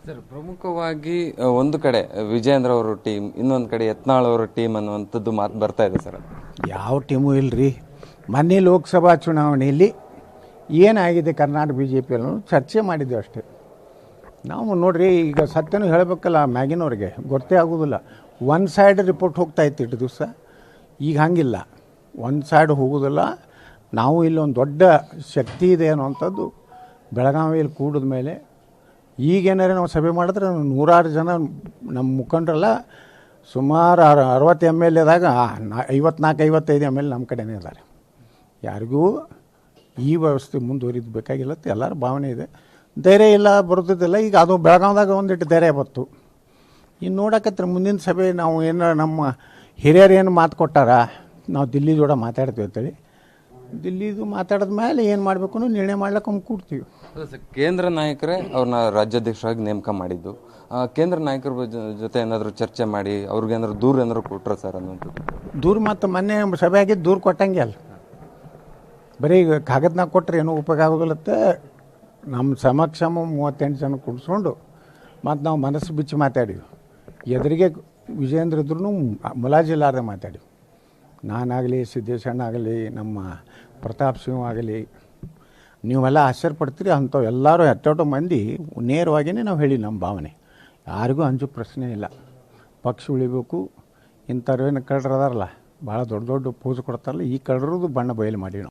Sir, ಪ್ರಮುಖವಾಗಿ ಒಂದು ಕಡೆ ವಿಜೇಂದ್ರ ಅವರು ಟೀಮ್, ಇನ್ನೊಂದು ಕಡೆ ಯತ್ನಾಳ್ ಅವರ ಟೀಮ್ ಅನ್ನುವಂಥದ್ದು ಮಾತು ಬರ್ತಾ ಇದೆ ಸರ್. ಯಾವ ಟೀಮು ಇಲ್ಲರಿ. ಮೊನ್ನೆ ಲೋಕಸಭಾ ಚುನಾವಣೆಯಲ್ಲಿ ಏನಾಗಿದೆ ಕರ್ನಾಟಕ ಬಿ ಜೆ ಪಿಯನ್ನು ಚರ್ಚೆ ಮಾಡಿದ್ದೇವೆ ಅಷ್ಟೇ. ನಾವು ನೋಡ್ರಿ, ಈಗ ಸತ್ಯನೂ ಹೇಳಬೇಕಲ್ಲ, ಮ್ಯಾಗಿನವ್ರಿಗೆ ಗೊತ್ತೇ ಆಗೋದಿಲ್ಲ. ಒನ್ ಸೈಡ್ ರಿಪೋರ್ಟ್ ಹೋಗ್ತಾ ಇತ್ತು ಇಟ್ಟು ದಿವಸ. ಈಗ ಹಂಗಿಲ್ಲ, ಒನ್ ಸೈಡ್ ಹೋಗೋದಿಲ್ಲ. ನಾವು ಇಲ್ಲೊಂದು ದೊಡ್ಡ ಶಕ್ತಿ ಇದೆ ಅನ್ನೋವಂಥದ್ದು ಬೆಳಗಾವಿಯಲ್ಲಿ ಕೂಡಿದ ಮೇಲೆ ಈಗೇನಾರೆ ನಾವು ಸಭೆ ಮಾಡಿದ್ರೆ 100 ಜನ ನಮ್ಮ ಮುಖಂಡರೆಲ್ಲ ಸುಮಾರು 60 MLAದಾಗ 54-55 ML ನಮ್ಮ ಕಡೆನೇ ಇದ್ದಾರೆ. ಯಾರಿಗೂ ಈ ವ್ಯವಸ್ಥೆ ಮುಂದುವರಿದು ಬೇಕಾಗಿಲ್ಲ, ಎಲ್ಲರ ಭಾವನೆ ಇದೆ. ಧೈರ್ಯ ಇಲ್ಲ, ಬರುತ್ತಿದ್ದಿಲ್ಲ. ಈಗ ಅದು ಬೆಳಗಾವಿದಾಗ ಒಂದಿಟ್ಟು ಧೈರ್ಯ ಬಂತು. ಇನ್ನು ನೋಡಕತ್ರ ಮುಂದಿನ ಸಭೆ ನಾವು ಏನು ನಮ್ಮ ಹಿರಿಯರು ಏನು ಮಾತು ಕೊಟ್ಟಾರ, ನಾವು ದಿಲ್ಲಿ ಜೋಡ ಮಾತಾಡ್ತೀವಿ ಅಂತೇಳಿ ದಿಲ್ಲಿದು ಮಾತಾಡಿದ ಮೇಲೆ ಏನು ಮಾಡಬೇಕು ಅನ್ನೋ ನಿರ್ಣಯ ಮಾಡ್ಲಿಕ್ಕೆ ಕೂಡ್ತೀವಿ. ಕೇಂದ್ರ ನಾಯಕರೇ ಅವ್ರನ್ನ ರಾಜ್ಯಾಧ್ಯಕ್ಷರಾಗಿ ನೇಮಕ ಮಾಡಿದ್ದು. ಕೇಂದ್ರ ನಾಯಕರ ಜೊತೆ ಏನಾದರೂ ಚರ್ಚೆ ಮಾಡಿ ಅವ್ರಿಗೇನಾದ್ರು ದೂರ ಏನಾದ್ರು ಕೊಟ್ರ ಸರ್ ಅನ್ನೋಂಥದ್ದು? ದೂರ ಮತ್ತು ಮೊನ್ನೆ ಸಭೆ ಆಗಿದ್ದು ದೂರ ಕೊಟ್ಟಂಗೆ ಅಲ್ಲ, ಬರೀ ಈಗ ಕಾಗದನಾಗ ಕೊಟ್ಟರೆ ಏನೂ ಉಪಯೋಗ ಆಗೋದಿಲ್ಲತ್ತೆ. ನಮ್ಮ ಸಮಕ್ಷಮ 38 ಜನ ಕುಡಿಸ್ಕೊಂಡು ಮತ್ತು ನಾವು ಮನಸ್ಸು ಬಿಚ್ಚಿ ಮಾತಾಡಿವಿ. ಎದುರಿಗೆ ವಿಜೇಂದ್ರ ಇದ್ರೂ ಮುಲಾಜಿಲ್ಲಾರ್ದೆ ಮಾತಾಡಿವಿ. ನಾನಾಗಲಿ, ಸಿದ್ದೇಶಣ್ಣ ಆಗಲಿ, ನಮ್ಮ ಪ್ರತಾಪ್ ಸಿಂಹ ಆಗಲಿ, ನೀವೆಲ್ಲ ಆಶ್ಚರ್ಯಪಡ್ತೀರಿ. ಅಂಥವು ಎಲ್ಲರೂ ಹೆಚ್ಚೋಟು ಮಂದಿ ನೇರವಾಗಿಯೇ ನಾವು ಹೇಳಿ ನಮ್ಮ ಭಾವನೆ. ಯಾರಿಗೂ ಅಂಜು ಪ್ರಶ್ನೆ ಇಲ್ಲ. ಪಕ್ಷ ಉಳಿಬೇಕು. ಇಂಥವ್ರೇನು ಕಳ್ಳರು ಅದಾರಲ್ಲ, ಭಾಳ ದೊಡ್ಡ ದೊಡ್ಡ ಪೋಸ್ ಕೊಡ್ತಾರಲ್ಲ, ಈ ಕಳ್ಳರದು ಬಣ್ಣ ಬಯಲು ಮಾಡಿ ನಾವು